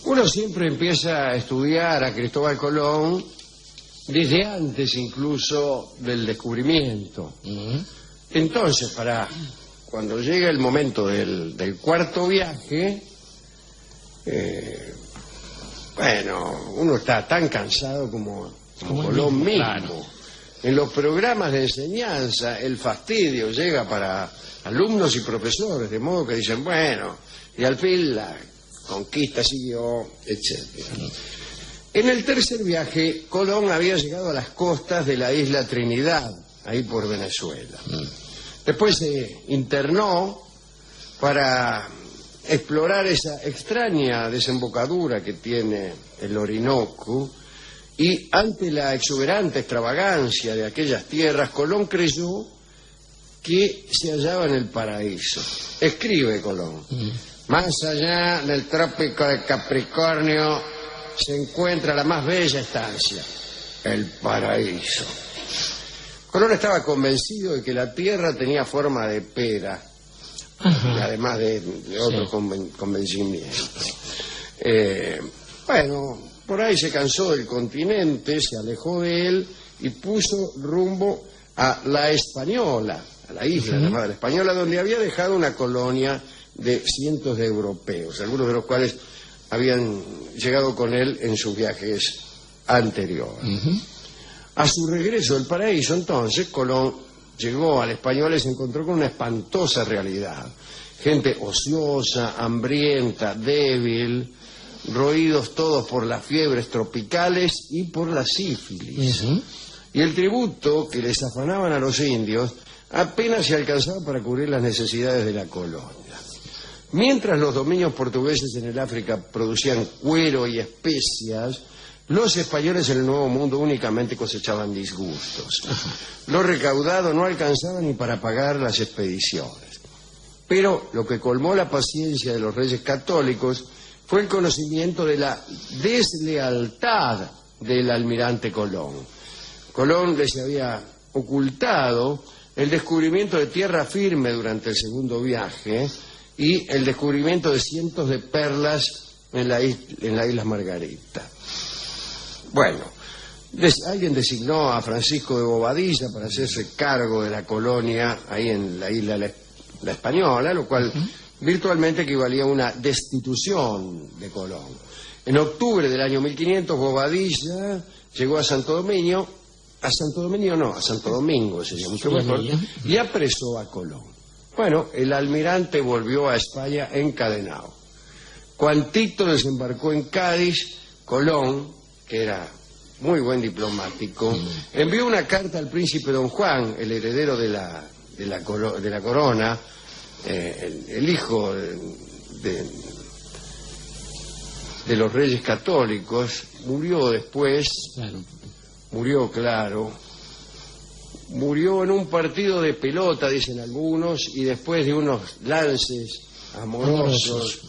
Uno siempre empieza a estudiar a Cristóbal Colón desde antes incluso del descubrimiento. Entonces, cuando llega el momento del cuarto viaje, bueno, uno está tan cansado como Colón mismo. Claro. En los programas de enseñanza el fastidio llega para alumnos y profesores, de modo que dicen, bueno, y al fin la conquista siguió, etc. En el tercer viaje, Colón había llegado a las costas de la isla Trinidad, ahí por Venezuela. Después se internó para explorar esa extraña desembocadura que tiene el Orinoco, y ante la exuberante extravagancia de aquellas tierras, Colón creyó que se hallaba en el paraíso. Escribe Colón: más allá del trópico de Capricornio se encuentra la más bella estancia, el paraíso. Colón estaba convencido de que la tierra tenía forma de pera, y además de otros convencimientos. Bueno, por ahí se cansó del continente, se alejó de él y puso rumbo a La Española, a la isla llamada La Española, donde había dejado una colonia de cientos de europeos, algunos de los cuales habían llegado con él en sus viajes anteriores. A su regreso del paraíso, entonces, Colón llegó a La Española y se encontró con una espantosa realidad. Gente ociosa, hambrienta, débil, roídos todos por las fiebres tropicales y por la sífilis. Y el tributo que les afanaban a los indios apenas se alcanzaba para cubrir las necesidades de la colonia. Mientras los dominios portugueses en el África producían cuero y especias, los españoles en el Nuevo Mundo únicamente cosechaban disgustos. Lo recaudado no alcanzaba ni para pagar las expediciones. Pero lo que colmó la paciencia de los reyes católicos fue el conocimiento de la deslealtad del almirante Colón. Colón les había ocultado el descubrimiento de tierra firme durante el segundo viaje y el descubrimiento de cientos de perlas en la isla Margarita. Bueno, alguien designó a Francisco de Bobadilla para hacerse cargo de la colonia ahí en la isla La Española, lo cual virtualmente equivalía a una destitución de Colón. En octubre del año 1500, Bobadilla llegó a Santo Domingo, sería mucho mejor, y apresó a Colón. Bueno, el almirante volvió a España encadenado. Cuantito desembarcó en Cádiz, Colón, que era muy buen diplomático, envió una carta al príncipe don Juan, el heredero de la corona, el hijo de los reyes católicos. Murió después, murió en un partido de pelota, dicen algunos, y después de unos lances amorosos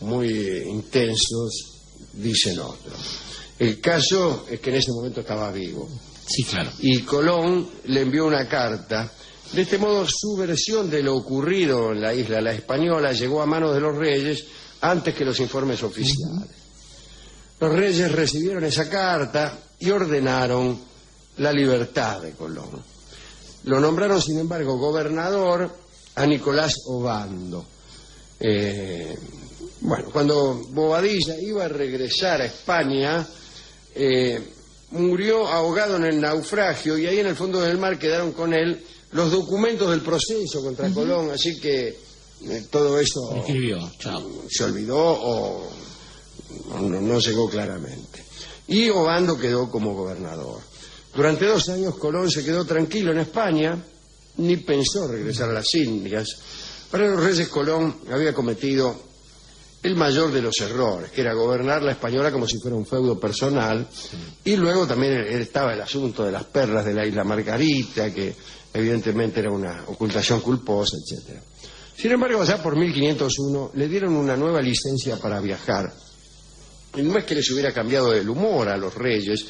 muy intensos, dicen otros. El caso es que en ese momento estaba vivo. Sí, claro. Y Colón le envió una carta. De este modo, su versión de lo ocurrido en la isla La Española llegó a manos de los reyes antes que los informes oficiales. Los reyes recibieron esa carta y ordenaron la libertad de Colón. Lo nombraron, sin embargo, gobernador a Nicolás Obando. Bueno, cuando Bobadilla iba a regresar a España, murió ahogado en el naufragio, y ahí en el fondo del mar quedaron con él los documentos del proceso contra Colón, así que todo eso se olvidó o no llegó claramente. Y Obando quedó como gobernador. Durante 2 años Colón se quedó tranquilo en España, ni pensó regresar a las Indias. Para los reyes, Colón había cometido el mayor de los errores, que era gobernar la Española como si fuera un feudo personal, y luego también estaba el asunto de las perlas de la isla Margarita, que evidentemente era una ocultación culposa, etc. Sin embargo, allá por 1501 le dieron una nueva licencia para viajar. Y no es que les hubiera cambiado el humor a los reyes,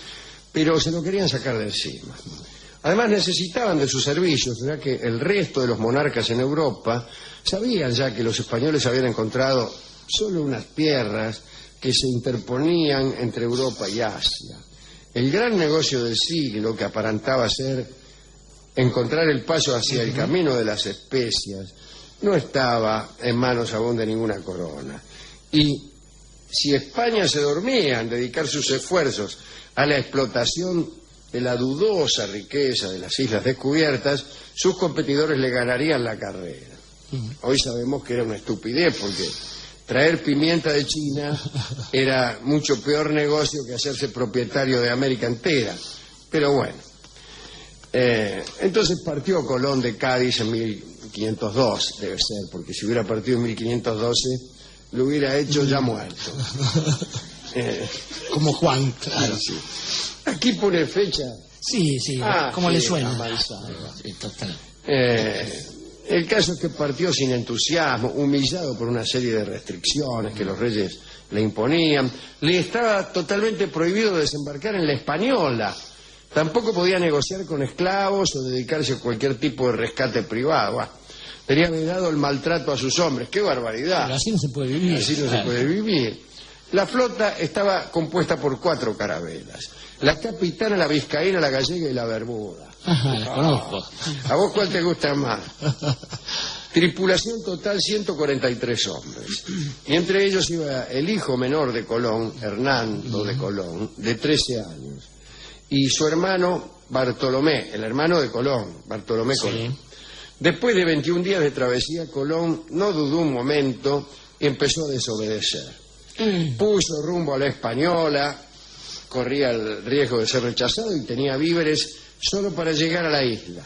pero se lo querían sacar de encima. Además necesitaban de sus servicios, ya que el resto de los monarcas en Europa sabían ya que los españoles habían encontrado solo unas tierras que se interponían entre Europa y Asia. El gran negocio del siglo, que aparentaba ser encontrar el paso hacia el camino de las especias, no estaba en manos aún de ninguna corona. Y si España se dormía en dedicar sus esfuerzos a la explotación de la dudosa riqueza de las islas descubiertas, sus competidores le ganarían la carrera. Hoy sabemos que era una estupidez, porque traer pimienta de China era mucho peor negocio que hacerse propietario de América entera. Pero bueno, entonces partió Colón de Cádiz en 1502, debe ser, porque si hubiera partido en 1512 lo hubiera hecho ya muerto. Como Juan, claro. Sí. Aquí pone fecha. Sí, como sí, le suena. Sí, total. El caso es que partió sin entusiasmo, humillado por una serie de restricciones que los reyes le imponían. Le estaba totalmente prohibido desembarcar en la Española. Tampoco podía negociar con esclavos o dedicarse a cualquier tipo de rescate privado. Tenía vedado el maltrato a sus hombres. ¡Qué barbaridad! Pero así no se puede vivir. Así no se puede vivir. La flota estaba compuesta por 4 carabelas. La capitana, la vizcaína, la gallega y la bermuda. Ajá, la conozco. ¿A vos cuál te gusta más? Tripulación total 143 hombres. Y entre ellos iba el hijo menor de Colón, Hernando de Colón, de 13 años. Y su hermano Bartolomé, el hermano de Colón, Bartolomé Colón. Después de 21 días de travesía, Colón no dudó un momento y empezó a desobedecer. Puso rumbo a la Española, corría el riesgo de ser rechazado y tenía víveres solo para llegar a la isla.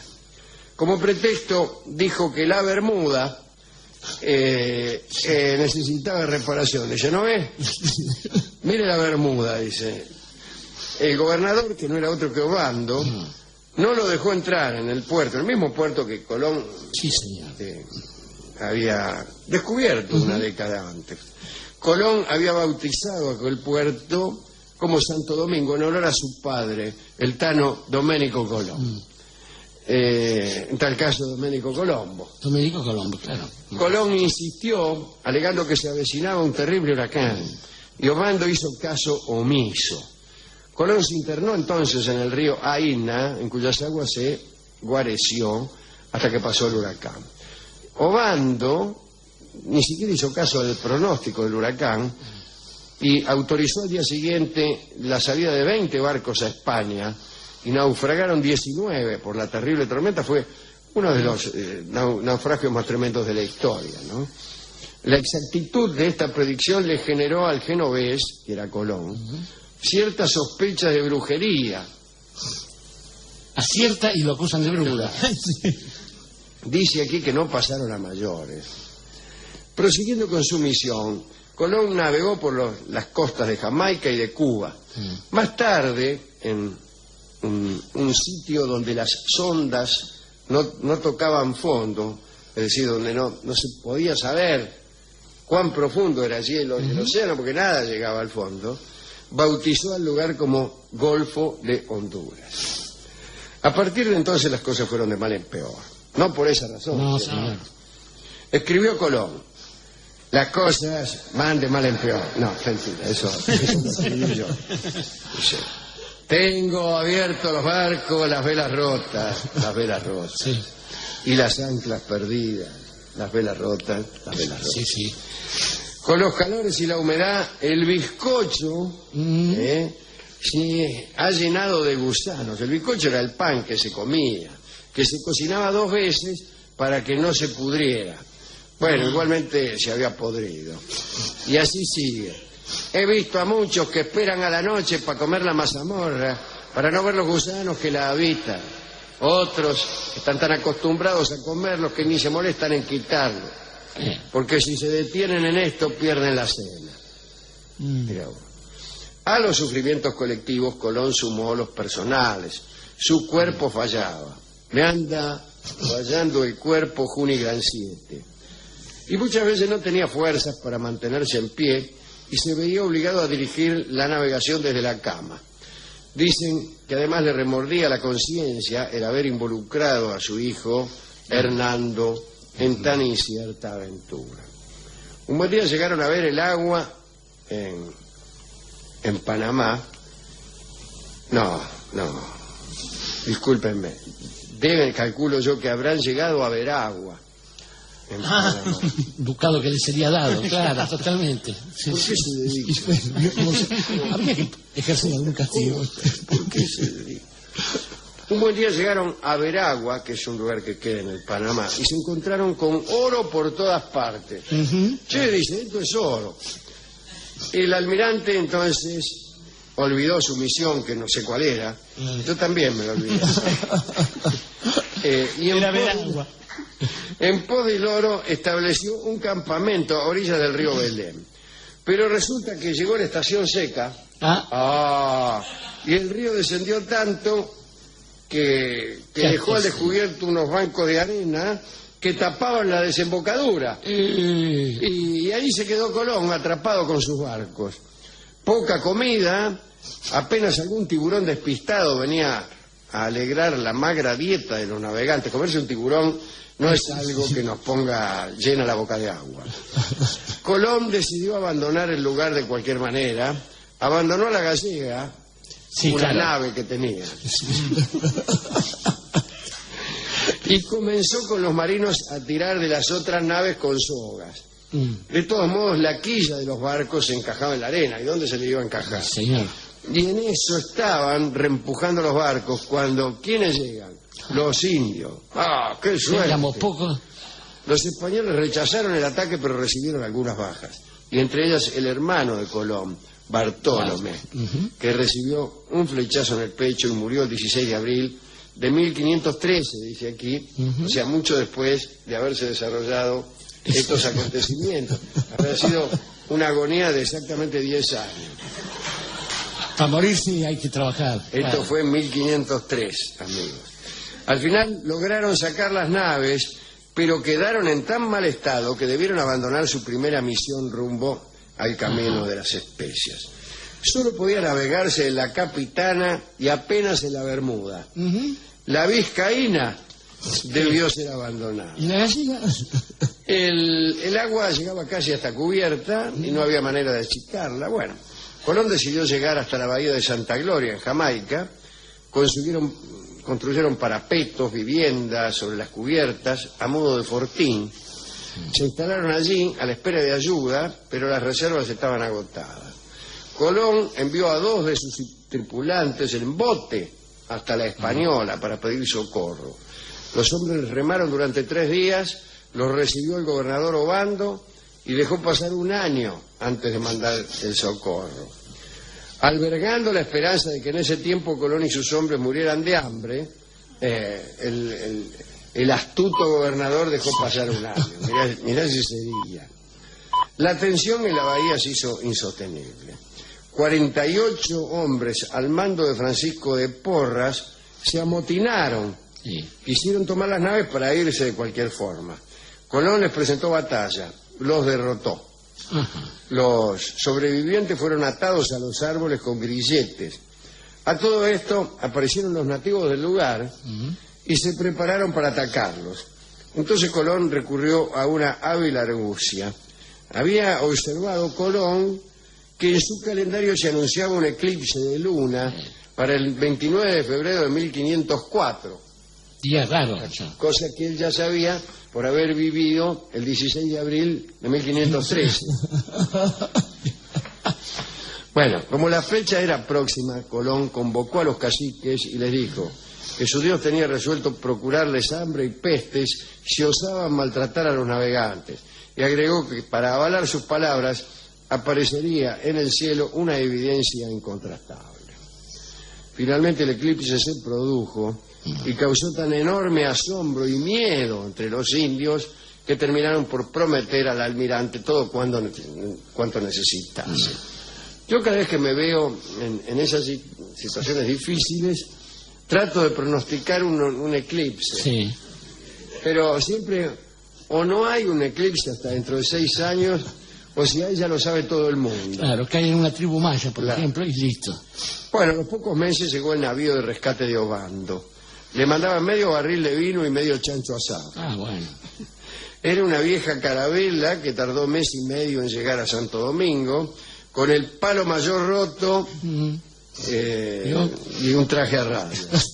Como pretexto dijo que la Bermuda necesitaba reparación. Dice, ¿no ves? Mire la Bermuda, dice. El gobernador, que no era otro que Obando, no lo dejó entrar en el puerto, el mismo puerto que Colón había descubierto una década antes. Colón había bautizado aquel puerto como Santo Domingo en honor a su padre, el tano Domenico Colón. En tal caso, Domenico Colombo. Domenico Colombo, claro. Colón insistió, alegando que se avecinaba un terrible huracán, y Obando hizo caso omiso. Colón se internó entonces en el río Aina, en cuyas aguas se guareció hasta que pasó el huracán. Obando ni siquiera hizo caso del pronóstico del huracán y autorizó al día siguiente la salida de 20 barcos a España, y naufragaron 19 por la terrible tormenta. Fue uno de los naufragios más tremendos de la historia, ¿no? La exactitud de esta predicción le generó al genovés, que era Colón, ciertas sospechas de brujería. Acierta y lo acusan de bruja. Dice aquí que no pasaron a mayores. Prosiguiendo con su misión, Colón navegó por las costas de Jamaica y de Cuba. Más tarde, en un sitio donde las sondas no tocaban fondo, es decir, donde no se podía saber cuán profundo era allí el océano, porque nada llegaba al fondo, bautizó al lugar como Golfo de Honduras. A partir de entonces las cosas fueron de mal en peor. No por esa razón. No, señor. Escribió Colón: las cosas van de mal en peor. No, mentira, eso lo escribí yo. Dice, tengo abiertos los barcos, las velas rotas. Sí. Y las anclas perdidas, las velas rotas, las velas rotas. Sí. Con los calores y la humedad, el bizcocho se ha llenado de gusanos. El bizcocho era el pan que se comía, que se cocinaba 2 veces para que no se pudriera. Bueno, igualmente se había podrido. Y así sigue. He visto a muchos que esperan a la noche para comer la mazamorra, para no ver los gusanos que la habitan. Otros están tan acostumbrados a comerlos que ni se molestan en quitarlos, porque si se detienen en esto pierden la cena. Mirá vos. A los sufrimientos colectivos Colón sumó los personales. Su cuerpo fallaba. Me anda fallando el cuerpo Juni Gran 7. Y muchas veces no tenía fuerzas para mantenerse en pie y se veía obligado a dirigir la navegación desde la cama. Dicen que además le remordía la conciencia el haber involucrado a su hijo Hernando en tan incierta aventura. Un buen día llegaron a ver el agua en en Panamá. No, discúlpenme. Calculo yo que habrán llegado a Veragua. Ducado que le sería dado, claro, totalmente. Sí, ¿Por qué se dedica? Habría que ejercer algún castigo. ¿Por qué se dedica? Un buen día llegaron a Veragua, que es un lugar que queda en el Panamá, y se encontraron con oro por todas partes. Che, dice, esto es oro. El almirante entonces olvidó su misión, que no sé cuál era. Yo también me lo olvidé. Era Veragua. En pos del oro estableció un campamento a orillas del río Belén. Pero resulta que llegó la estación seca. Y el río descendió tanto que dejó al descubierto unos bancos de arena que tapaban la desembocadura. Y ahí se quedó Colón atrapado con sus barcos. Poca comida, apenas algún tiburón despistado venía a alegrar la magra dieta de los navegantes. Comerse un tiburón no es algo que nos ponga llena la boca de agua. Colón decidió abandonar el lugar de cualquier manera. Abandonó a la Gallega, una nave que tenía. Y comenzó con los marinos a tirar de las otras naves con sogas. De todos modos, la quilla de los barcos se encajaba en la arena. ¿Y dónde se le iba a encajar? Señor. Y en eso estaban reempujando los barcos cuando... ¿Quiénes llegan? Los indios. ¡Ah, qué suerte! Éramos pocos. Los españoles rechazaron el ataque, pero recibieron algunas bajas. Y entre ellas el hermano de Colón, Bartolomé, que recibió un flechazo en el pecho y murió el 16 de abril de 1513, dice aquí. O sea, mucho después de haberse desarrollado estos acontecimientos. Habrá sido una agonía de exactamente 10 años. Para morir sí hay que trabajar. Esto fue en 1503, amigos. Al final lograron sacar las naves, pero quedaron en tan mal estado que debieron abandonar su primera misión rumbo al camino de las especias. Solo podía navegarse en la Capitana y apenas en la Bermuda. La Vizcaína debió ser abandonada. ¿Y la Gallega? El agua llegaba casi hasta cubierta y no había manera de achicarla. Bueno, Colón decidió llegar hasta la bahía de Santa Gloria, en Jamaica. Construyeron parapetos, viviendas sobre las cubiertas a modo de fortín. Se instalaron allí a la espera de ayuda, pero las reservas estaban agotadas. Colón envió a 2 de sus tripulantes en bote hasta la Española para pedir socorro. Los hombres remaron durante 3 días, los recibió el gobernador Obando y dejó pasar un año antes de mandar el socorro. Albergando la esperanza de que en ese tiempo Colón y sus hombres murieran de hambre, el astuto gobernador dejó pasar un año. Mirá si sería. La tensión en la bahía se hizo insostenible. 48 hombres al mando de Francisco de Porras se amotinaron. Quisieron tomar las naves para irse de cualquier forma. Colón les presentó batalla, los derrotó. Los sobrevivientes fueron atados a los árboles con grilletes. A todo esto aparecieron los nativos del lugar y se prepararon para atacarlos. Entonces Colón recurrió a una hábil argucia. Había observado Colón que en su calendario se anunciaba un eclipse de luna para el 29 de febrero de 1504. Día raro. Cosa que él ya sabía por haber vivido el 16 de abril de 1513. Bueno, como la fecha era próxima, Colón convocó a los caciques y les dijo que su Dios tenía resuelto procurarles hambre y pestes si osaban maltratar a los navegantes. Y agregó que para avalar sus palabras aparecería en el cielo una evidencia incontrastable. Finalmente el eclipse se produjo y causó tan enorme asombro y miedo entre los indios que terminaron por prometer al almirante todo cuanto necesitase. Yo cada vez que me veo en esas situaciones difíciles trato de pronosticar un eclipse. Sí. Pero siempre o no hay un eclipse hasta dentro de 6 años, o si hay ya lo sabe todo el mundo. Claro, que hay en una tribu maya, por ejemplo, y listo. Bueno, a los pocos meses llegó el navío de rescate de Obando. Le mandaban medio barril de vino y medio chancho asado. Ah, bueno. Era una vieja carabela que tardó 1 mes y medio en llegar a Santo Domingo. con el palo mayor roto y un traje a rayas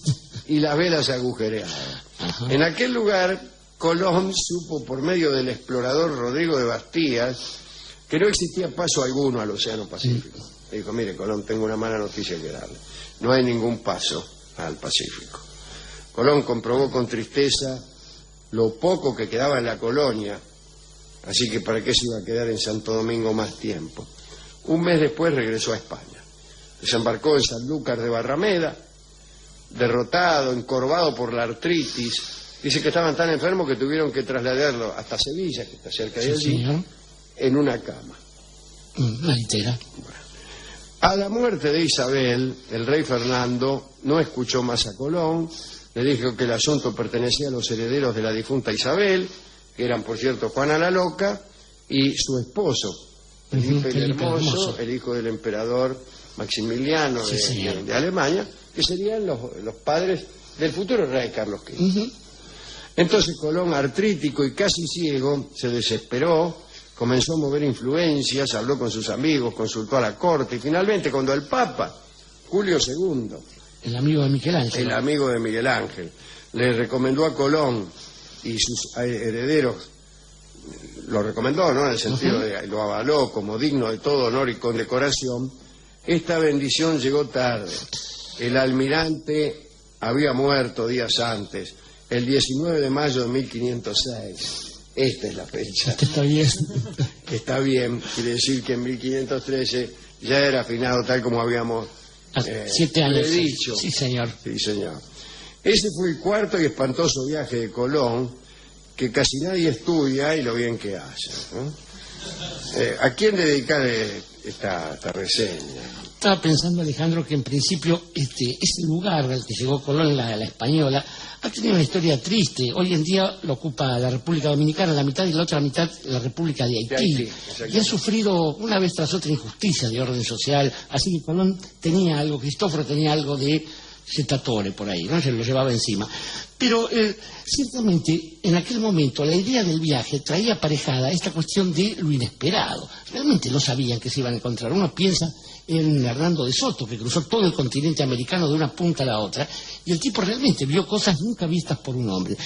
y las velas agujereadas. Ajá. En aquel lugar, Colón supo por medio del explorador Rodrigo de Bastías que no existía paso alguno al Océano Pacífico. Le dijo, mire, Colón, tengo una mala noticia que darle. No hay ningún paso al Pacífico. Colón comprobó con tristeza lo poco que quedaba en la colonia, así que para qué se iba a quedar en Santo Domingo más tiempo. Un mes después regresó a España. Desembarcó en Sanlúcar de Barrameda, derrotado, encorvado por la artritis. Dice que estaban tan enfermos que tuvieron que trasladarlo hasta Sevilla, que está cerca de allí, señor. en una cama. Una litera. A la muerte de Isabel, el rey Fernando no escuchó más a Colón, le dijo que el asunto pertenecía a los herederos de la difunta Isabel, que eran, por cierto, Juana la Loca, y su esposo, Felipe el Hermoso, el hijo del emperador Maximiliano de Alemania, que serían los padres del futuro rey Carlos V. Entonces Colón, artrítico y casi ciego, se desesperó, comenzó a mover influencias, habló con sus amigos, consultó a la corte y finalmente cuando el Papa, Julio II, el amigo de Miguel Ángel, le recomendó a Colón y sus herederos, lo recomendó, ¿no?, en el sentido de lo avaló como digno de todo honor y condecoración, esta bendición llegó tarde. El almirante había muerto días antes, el 19 de mayo de 1506. Esta es la fecha. Está bien. Está bien, quiere decir que en 1513 ya era afinado tal como habíamos 7 años. dicho. Sí, señor. Sí, señor. Ese fue el cuarto y espantoso viaje de Colón, que casi nadie estudia y lo bien que hace, ¿no? ¿A quién dedicar esta reseña? Estaba pensando, Alejandro, que en principio ese lugar al que llegó Colón, la Española, ha tenido una historia triste. Hoy en día lo ocupa la República Dominicana la mitad y la otra mitad la República de Haití. Y ha sufrido una vez tras otra injusticia de orden social. Así que Colón tenía algo, Cristóforo tenía algo de Setatore por ahí, ¿no? Se lo llevaba encima. Pero ciertamente en aquel momento la idea del viaje traía aparejada esta cuestión de lo inesperado. Realmente no sabían que se iban a encontrar. Uno piensa en Hernando de Soto, que cruzó todo el continente americano de una punta a la otra, y el tipo realmente vio cosas nunca vistas por un hombre.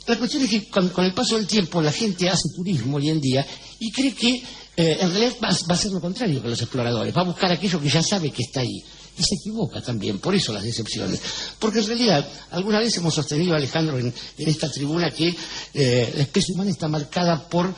La cuestión es que con el paso del tiempo la gente hace turismo hoy en día y cree que en realidad va a ser lo contrario que los exploradores, va a buscar aquello que ya sabe que está ahí. Y se equivoca también, por eso las decepciones. Porque en realidad, alguna vez hemos sostenido, Alejandro, en esta tribuna que la especie humana está marcada por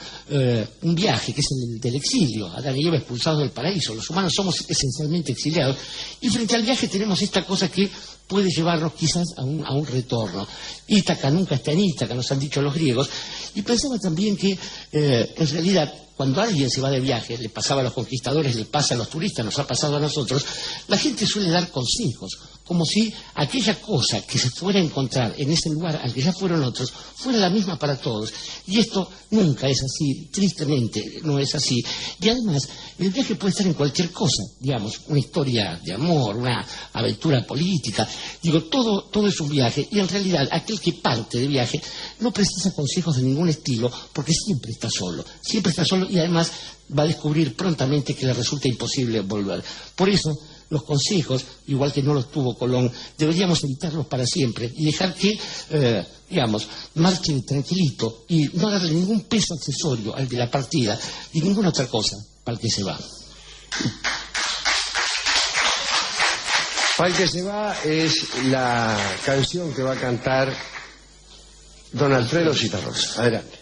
un viaje, que es el del exilio. Adán y Eva expulsados del paraíso. Los humanos somos esencialmente exiliados. Y frente al viaje tenemos esta cosa que puede llevarnos quizás a un retorno. Ítaca nunca está en Ítaca, nos han dicho los griegos. Y pensaba también que, en realidad, cuando alguien se va de viaje, le pasaba a los conquistadores, le pasa a los turistas, nos ha pasado a nosotros, la gente suele dar consejos, como si aquella cosa que se fuera a encontrar en ese lugar al que ya fueron otros, fuera la misma para todos. Y esto nunca es así, tristemente no es así. Y además, el viaje puede estar en cualquier cosa, digamos, una historia de amor, una aventura política. Digo, todo es un viaje, y en realidad aquel que parte de viaje no precisa consejos de ningún estilo, porque siempre está solo, y además va a descubrir prontamente que le resulta imposible volver. Por eso, los consejos, igual que no los tuvo Colón, deberíamos evitarlos para siempre y dejar que, marche tranquilito y no darle ningún peso accesorio al de la partida y ninguna otra cosa para el que se va. Para el que se va es la canción que va a cantar don Alfredo Zitarrosa. Adelante.